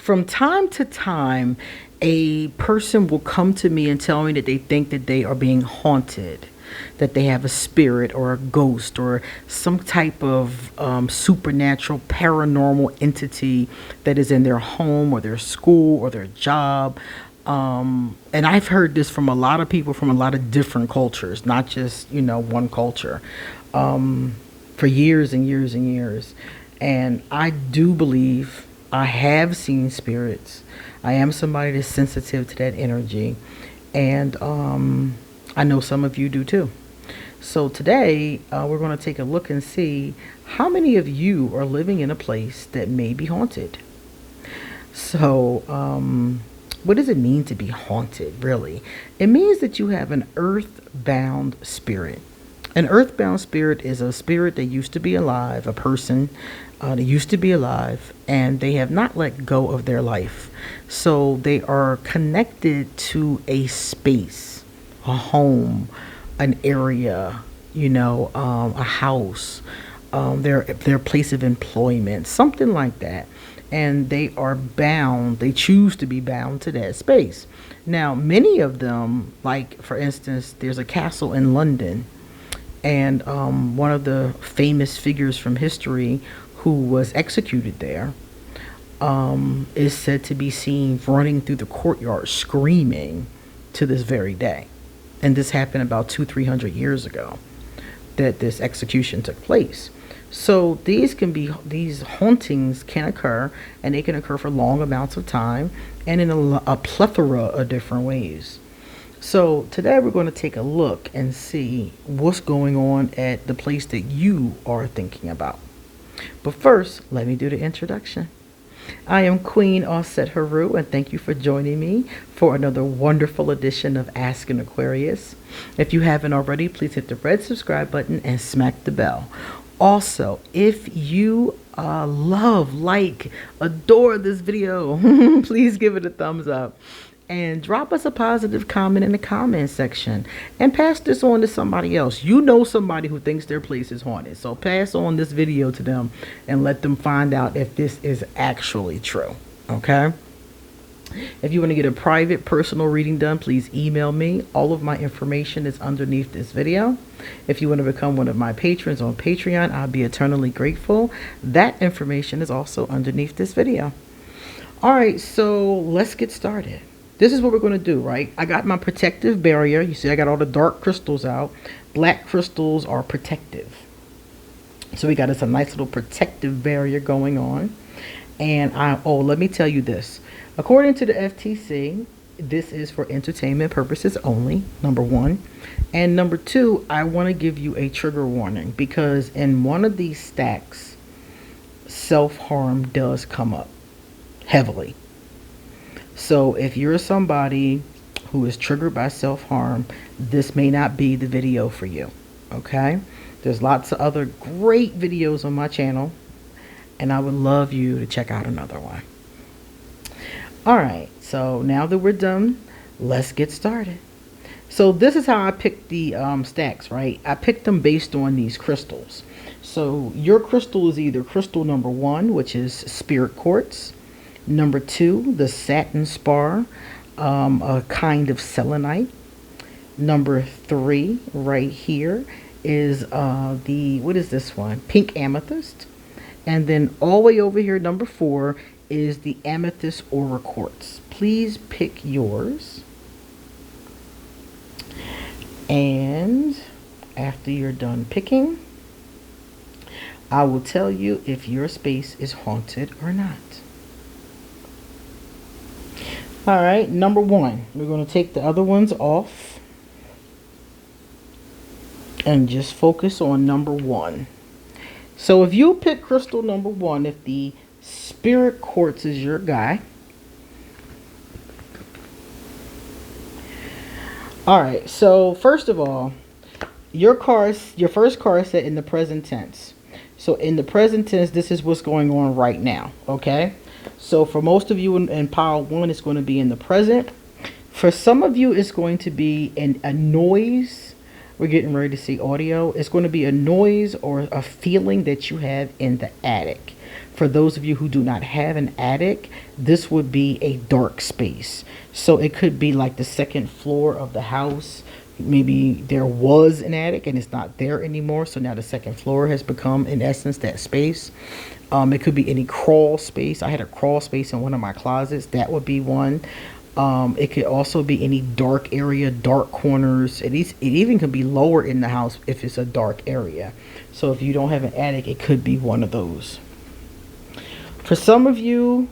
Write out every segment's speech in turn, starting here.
From time to time, a person will come to me and tell me that they think that they are being haunted, that they have a spirit or a ghost or some type of supernatural paranormal entity that is in their home or their school or their job. And I've heard this from a lot of people from a lot of different cultures, not just, one culture, for years and years and years. And I do believe I have seen spirits. I am somebody that's sensitive to that energy. And I know some of you do too. So today we're going to take a look and see how many of you are living in a place that may be haunted. So what does it mean to be haunted, really? It means that you have an earthbound spirit. An earthbound spirit is a spirit that used to be alive, a person that used to be alive, and they have not let go of their life. So they are connected to a space, a home, an area, a house, their place of employment, something like that. And they are bound, they choose to be bound to that space. Now, many of them, like for instance, there's a castle in London, and one of the famous figures from history who was executed there is said to be seen running through the courtyard screaming to this very day. And this happened about 200-300 years ago that this execution took place. So these hauntings can occur, and they can occur for long amounts of time and in a plethora of different ways. So today we're going to take a look and see what's going on at the place that you are thinking about. But first, let me do the introduction. I am QueenAusetHeru, and thank you for joining me for another wonderful edition of Ask an Aquarius. If you haven't already, please hit the red subscribe button and smack the bell. Also, if you love, adore this video, please give it a thumbs up and drop us a positive comment in the comment section and pass this on to somebody else. You know somebody who thinks their place is haunted, so pass on this video to them and let them find out if this is actually true, okay? If you want to get a private personal reading done, please email me. All of my information is underneath this video. If you want to become one of my patrons on Patreon, I'll be eternally grateful. That information is also underneath this video. All right, so let's get started. This is what we're going to do, right? I got my protective barrier. You see, I got all the dark crystals out. Black crystals are protective. So we got us a nice little protective barrier going on. And let me tell you this. According to the FTC, this is for entertainment purposes only, number one. And number two, I want to give you a trigger warning because in one of these stacks, self-harm does come up heavily. So if you're somebody who is triggered by self-harm, this may not be the video for you, okay? There's lots of other great videos on my channel, and I would love you to check out another one. All right, so now that we're done, let's get started. So this is how I picked the stacks, right? I picked them based on these crystals. So your crystal is either crystal number 1, which is spirit quartz. Number 2, the satin spar, a kind of selenite. Number 3 right here is what is this one? Pink amethyst. And then all the way over here, number 4, is the amethyst aura quartz. Please pick yours. And after you're done picking, I will tell you if your space is haunted or not. All right, number 1. We're going to take the other ones off and just focus on number 1. So if you pick crystal number 1, if the spirit quartz is your guy. All right, so first of all, your first card is set in the present tense. So in the present tense, this is what's going on right now, okay? So for most of you in pile 1, it's going to be in the present. For some of you, it's going to be a noise, we're getting ready to see audio. It's going to be a noise or a feeling that you have in the attic. For those of you who do not have an attic, this would be a dark space. So it could be like the second floor of the house. Maybe there was an attic and it's not there anymore. So now the second floor has become, in essence, that space. It could be any crawl space. I had a crawl space in one of my closets. That would be one. It could also be any dark area, dark corners. It even could be lower in the house if it's a dark area. So if you don't have an attic, it could be one of those. For some of you,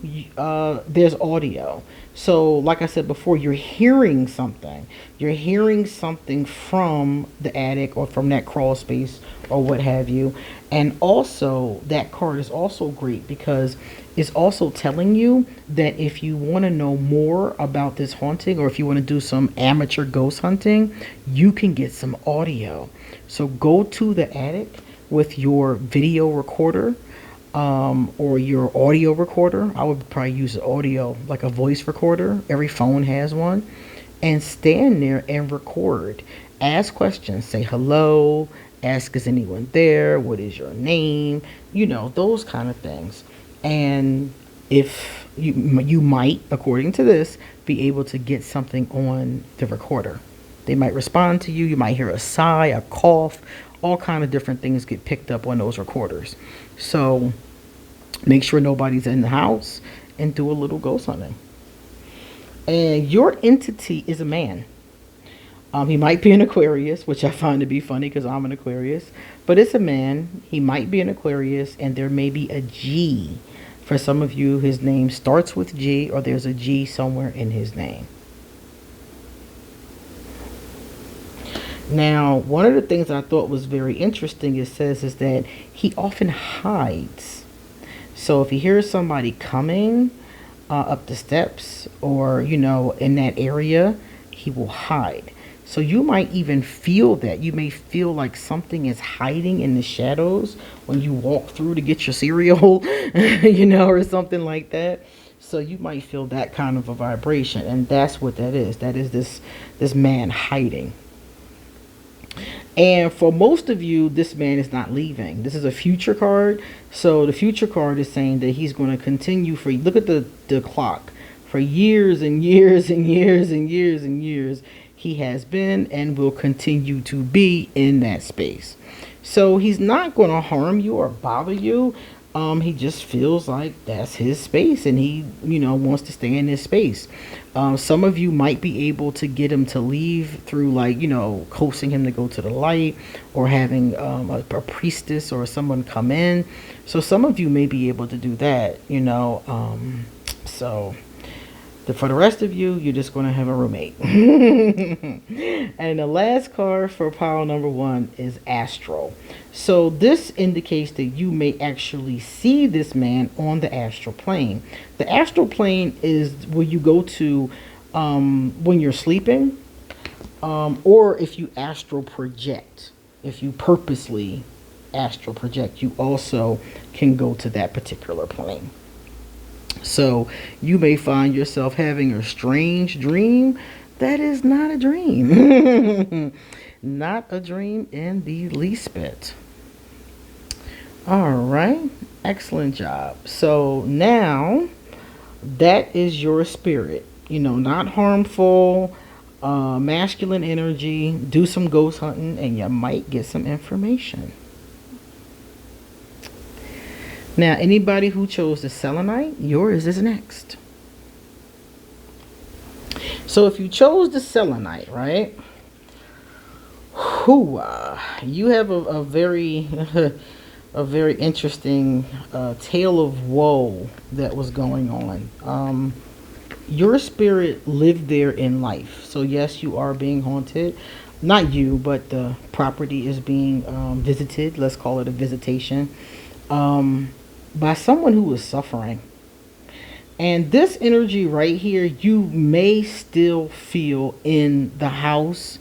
there's audio. So like I said before, you're hearing something. You're hearing something from the attic or from that crawl space or what have you. And also, that card is also great because it's also telling you that if you want to know more about this haunting, or if you want to do some amateur ghost hunting, you can get some audio. So go to the attic with your video recorder, or your audio recorder. I would probably use audio, like a voice recorder. Every phone has one. And stand there and record. Ask questions. Say hello. Ask, is anyone there? What is your name? You know, those kind of things. And if you might, according to this, be able to get something on the recorder. They might respond to you. You might hear a sigh, a cough. All kind of different things get picked up on those recorders. So make sure nobody's in the house and do a little ghost hunting. And your entity is a man. He might be an Aquarius, which I find to be funny because I'm an Aquarius. But it's a man. He might be an Aquarius, and there may be a G. For some of you, his name starts with G, or there's a G somewhere in his name. Now, one of the things I thought was very interesting, it says, is that he often hides. So if he hears somebody coming up the steps, or, you know, in that area, he will hide. So you might even feel that. You may feel like something is hiding in the shadows when you walk through to get your cereal, you know, or something like that. So you might feel that kind of a vibration, and that's what that is. That is this man hiding. And for most of you, this man is not leaving. This is a future card. So the future card is saying that he's going to continue for, look at the clock, for years and years and years and years and years. He has been and will continue to be in that space. So he's not going to harm you or bother you. He just feels like that's his space, and he, you know, wants to stay in his space. Some of you might be able to get him to leave through, like, you know, coaxing him to go to the light, or having a priestess or someone come in. So some of you may be able to do that, you know. For the rest of you, you're just going to have a roommate. And the last card for pile number 1 is Astral. So this indicates that you may actually see this man on the astral plane. The astral plane is where you go to when you're sleeping, or if you astral project. If you purposely astral project, you also can go to that particular plane. So you may find yourself having a strange dream that is not a dream. Not a dream in the least bit. All right. Excellent job. So now that is your spirit. You know, not harmful, masculine energy. Do some ghost hunting and you might get some information. Now, anybody who chose the selenite, yours is next. So if you chose the selenite, right? You have a very a very interesting tale of woe that was going on. Your spirit lived there in life. So yes, you are being haunted. Not you, but the property is being visited. Let's call it a visitation. By someone who was suffering. And this energy right here, you may still feel in the house,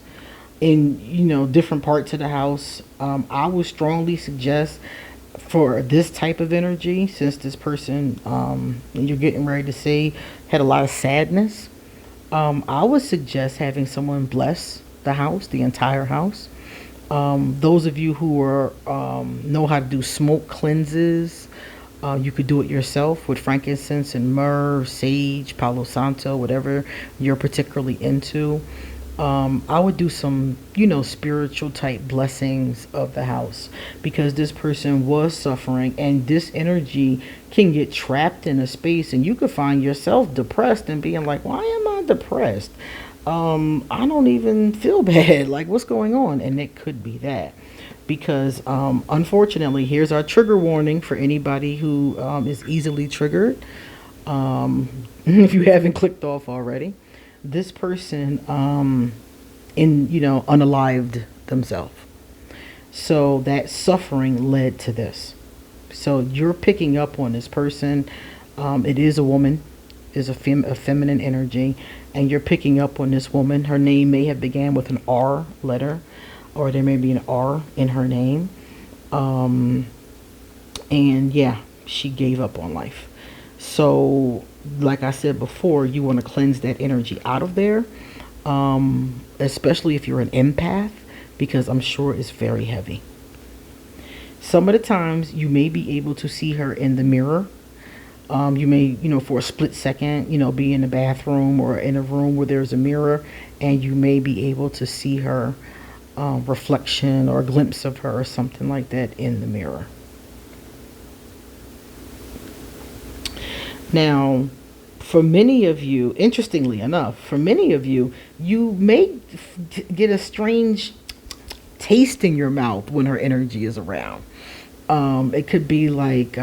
in, you know, different parts of the house. I would strongly suggest for this type of energy, since this person you're getting ready to see had a lot of sadness, I would suggest having someone bless the house, the entire house. Those of you who are know how to do smoke cleanses, you could do it yourself with frankincense and myrrh, sage, palo santo, whatever you're particularly into. I would do some, spiritual type blessings of the house, because this person was suffering, and this energy can get trapped in a space, and you could find yourself depressed and being like, why am I depressed? I don't even feel bad. Like, what's going on? And it could be that. Because unfortunately, here's our trigger warning for anybody who is easily triggered. If you haven't clicked off already, this person unalived themselves. So that suffering led to this. So you're picking up on this person. It is a woman, is a feminine energy, and you're picking up on this woman. Her name may have began with an R letter, or there may be an R in her name. And yeah, she gave up on life. So like I said before, you want to cleanse that energy out of there, especially if you're an empath, because I'm sure it's very heavy. Some of the times you may be able to see her in the mirror. You may, for a split second, be in the bathroom or in a room where there's a mirror, and you may be able to see her reflection or a glimpse of her or something like that in the mirror. Now, for many of you, interestingly enough, for many of you, you may get a strange taste in your mouth when her energy is around. It could be like,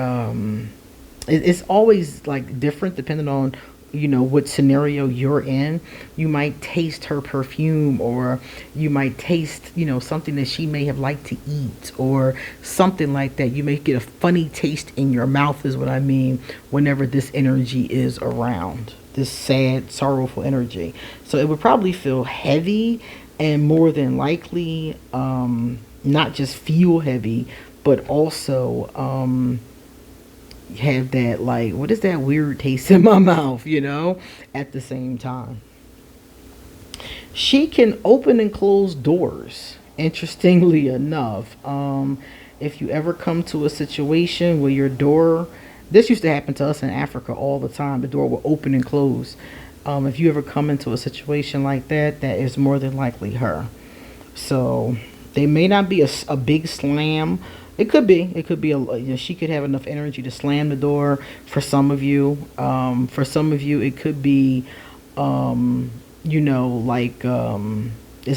it's always like different depending on, what scenario you're in. You might taste her perfume, or you might taste, something that she may have liked to eat, or something like that. You may get a funny taste in your mouth is what I mean whenever this energy is around, this sad, sorrowful energy. So it would probably feel heavy, and more than likely, not just feel heavy, but also, have that, like, what is that weird taste in my mouth, at the same time. She can open and close doors, interestingly enough. If you ever come to a situation where your door, this used to happen to us in Africa all the time, the door will open and close. If you ever come into a situation like that, that is more than likely her. So they may not be a big slam. It could be she could have enough energy to slam the door for some of you. For some of you, it could be, it's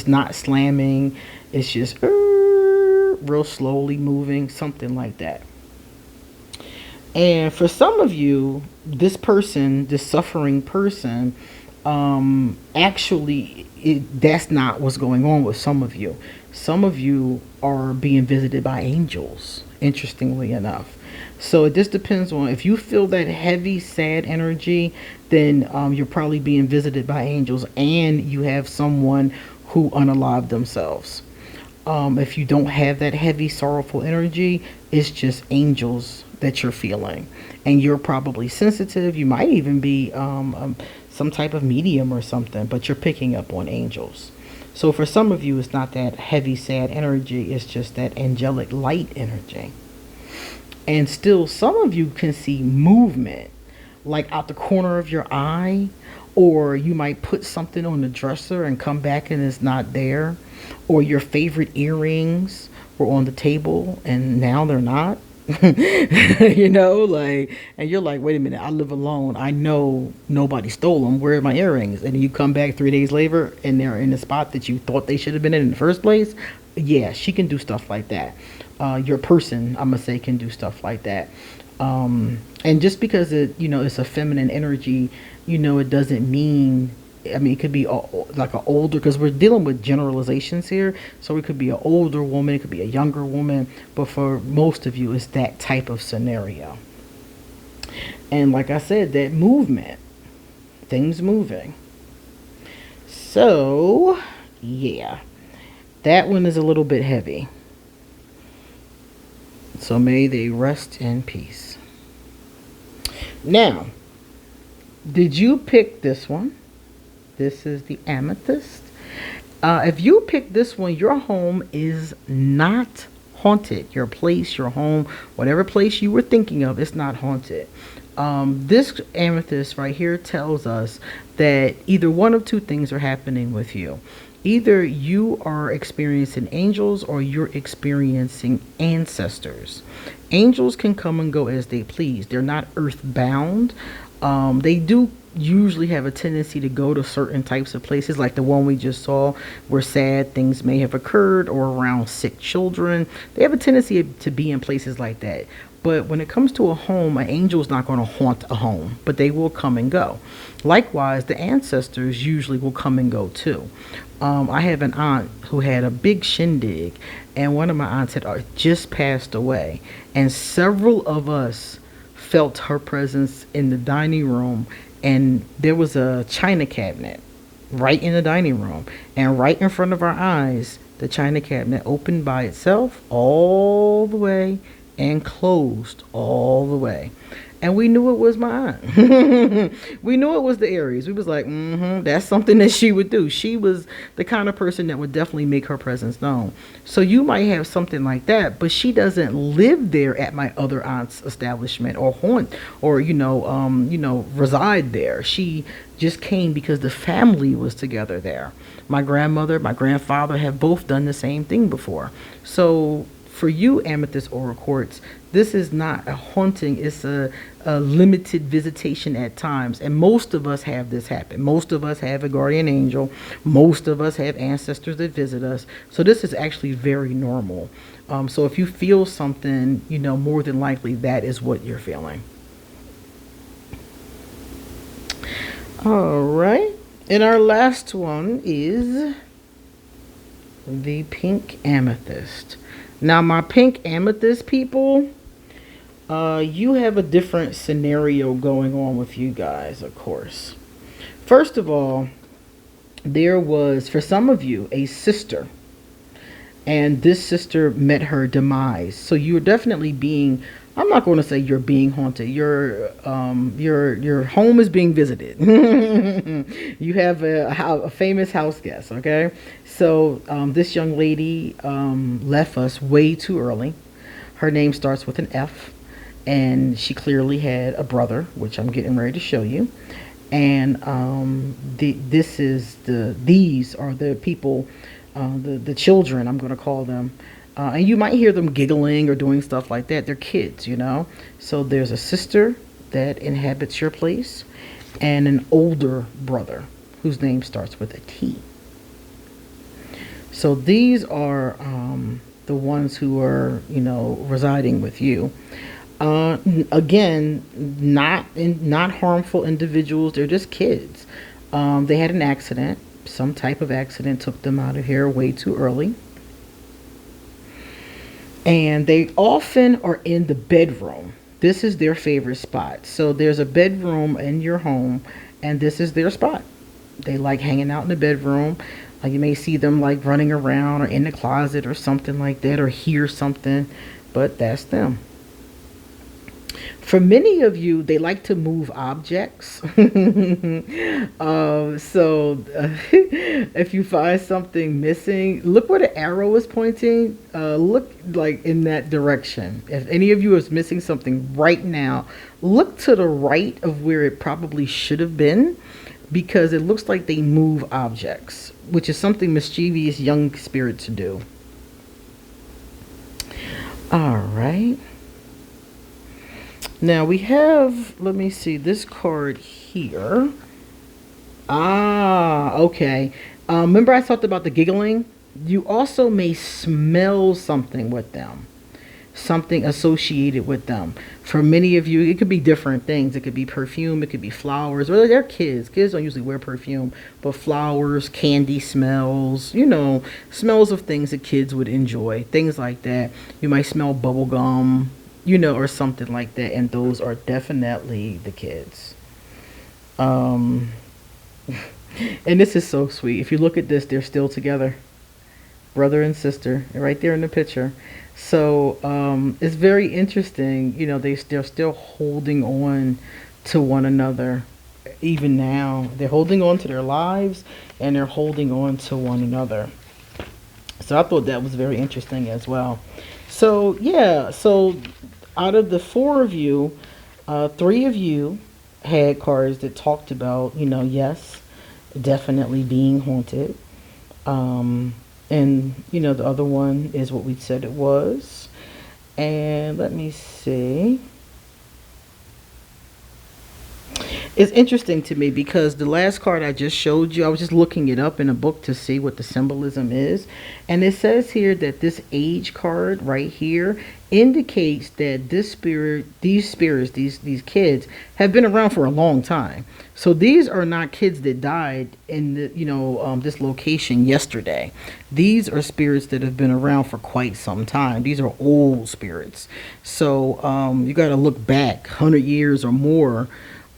not slamming. It's just real slowly moving, something like that. And for some of you, this suffering person, actually, that's not what's going on with some of you. Some of you are being visited by angels, interestingly enough. So it just depends on, if you feel that heavy, sad energy, then you're probably being visited by angels, and you have someone who unalived themselves. If you don't have that heavy, sorrowful energy, it's just angels that you're feeling, and you're probably sensitive. You might even be some type of medium or something, but you're picking up on angels. So for some of you, it's not that heavy, sad energy. It's just that angelic light energy. And still, some of you can see movement, like out the corner of your eye, or you might put something on the dresser and come back and it's not there, or your favorite earrings were on the table and now they're not. And you're like, wait a minute, I live alone, I know nobody stole them, where are my earrings? And you come back 3 days later and they're in the spot that you thought they should have been in the first place. Yeah, she can do stuff like that. Your person, I'm gonna say, can do stuff like that. And just because it's a feminine energy, it doesn't mean, it could be like an older, because we're dealing with generalizations here. So it could be an older woman, it could be a younger woman, but for most of you, it's that type of scenario. And like I said, that movement, things moving. So yeah, that one is a little bit heavy. So may they rest in peace. Now, did you pick this one? This is the amethyst. If you pick this one, your home is not haunted. Your place, your home, whatever place you were thinking of, it's not haunted. This amethyst right here tells us that either one of two things are happening with you. Either you are experiencing angels or you're experiencing ancestors. Angels can come and go as they please. They're not earthbound. They do usually have a tendency to go to certain types of places, like the one we just saw where sad things may have occurred, or around sick children. They have a tendency to be in places like that. But when it comes to a home, an angel's not going to haunt a home, but they will come and go. Likewise, the ancestors usually will come and go too. I have an aunt who had a big shindig, and one of my aunts had just passed away, and several of us felt her presence in the dining room, and there was a china cabinet right in the dining room, and right in front of our eyes, the china cabinet opened by itself all the way and closed all the way. And we knew it was my aunt. We knew it was the Aries. We was like, that's something that she would do. She was the kind of person that would definitely make her presence known. So you might have something like that, but she doesn't live there at my other aunt's establishment or haunt or, reside there. She just came because the family was together there. My grandmother, my grandfather have both done the same thing before. So for you, Amethyst Aura Quartz, this is not a haunting. It's a limited visitation at times. And most of us have this happen. Most of us have a guardian angel. Most of us have ancestors that visit us. So this is actually very normal. So if you feel something, more than likely that is what you're feeling. All right. And our last one is the pink amethyst. Now, my pink amethyst people, you have a different scenario going on with you guys, of course. First of all, there was, for some of you, a sister. And this sister met her demise. So you're definitely being, I'm not going to say you're being haunted. Your home is being visited. You have a famous house guest, okay? So this young lady left us way too early. Her name starts with an F, and she clearly had a brother, which I'm getting ready to show you. And these are the people, the children, I'm going to call them. And you might hear them giggling or doing stuff like that. They're kids, So there's a sister that inhabits your place and an older brother whose name starts with a T. So these are the ones who are, residing with you. Again, not harmful individuals. They're just kids. They had an accident. Some type of accident took them out of here way too early. And they often are in the bedroom. This is their favorite spot. So there's a bedroom in your home, and this is their spot. They like hanging out in the bedroom. You may see them like running around or in the closet or something like that, or hear something, but that's them. For many of you, they like to move objects. If you find something missing, look where the arrow is pointing. Look like in that direction. If any of you is missing something right now, look to the right of where it probably should have been, because it looks like they move objects, which is something mischievous young spirits do. All right. Now we have, let me see, this card here. Okay. Remember I talked about the giggling? You also may smell something with them. Something associated with them. For many of you, it could be different things. It could be perfume, it could be flowers. Well, they're kids. Kids don't usually wear perfume, but flowers, candy smells, smells of things that kids would enjoy. Things like that. You might smell bubble gum, or something like that. And those are definitely the kids. And this is so sweet. If you look at this, they're still together. Brother and sister, right there in the picture. So it's very interesting. They're still holding on to one another even now. They're holding on to their lives, and they're holding on to one another. So I thought that was very interesting as well. So yeah, so out of the four of you, three of you had cards that talked about, yes, definitely being haunted. And the other one is what we said it was. And let me see. It's interesting to me because the last card I just showed you, I was just looking it up in a book to see what the symbolism is. And it says here that this age card right here indicates that this spirit, these spirits, these kids have been around for a long time. So these are not kids that died in this location yesterday. These are spirits that have been around for quite some time. These are old spirits. So you got to look back 100 years or more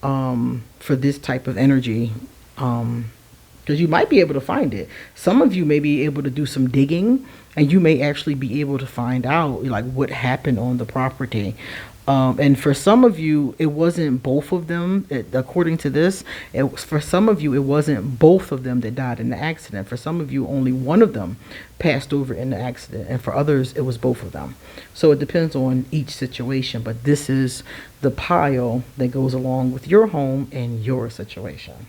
for this type of energy, because you might be able to find it. Some of you may be able to do some digging, and you may actually be able to find out like what happened on the property. And for some of you, it wasn't both of them. According to this, for some of you, it wasn't both of them that died in the accident. For some of you, only one of them passed over in the accident. And for others, it was both of them. So it depends on each situation. But this is the pile that goes along with your home and your situation.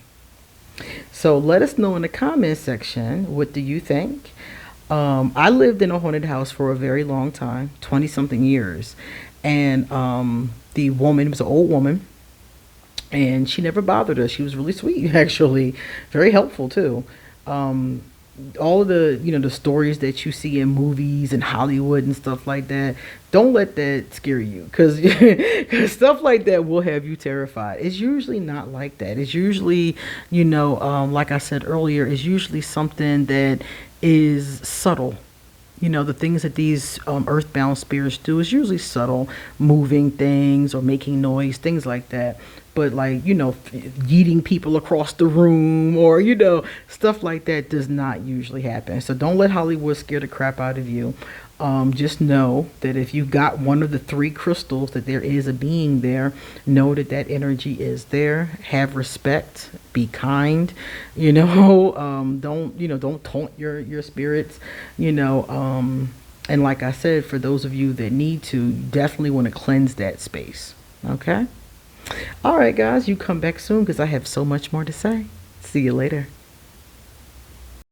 So let us know in the comment section, what do you think? I lived in a haunted house for a very long time, 20 something years. And the woman was an old woman, and she never bothered us. She was really sweet, actually, very helpful too. All of the the stories that you see in movies and Hollywood and stuff like that, don't let that scare you, because stuff like that will have you terrified. It's usually not like that. It's usually like I said earlier, it's usually something that is subtle. The things that these earthbound spirits do is usually subtle, moving things or making noise, things like that. But like, yeeting people across the room or, stuff like that does not usually happen. So don't let Hollywood scare the crap out of you. Just know that if you got one of the three crystals, that there is a being there. Know that that energy is there. Have respect. Be kind. Don't taunt your spirits. And like I said, for those of you that need to, you definitely want to cleanse that space. Okay. All right, guys. You come back soon because I have so much more to say. See you later.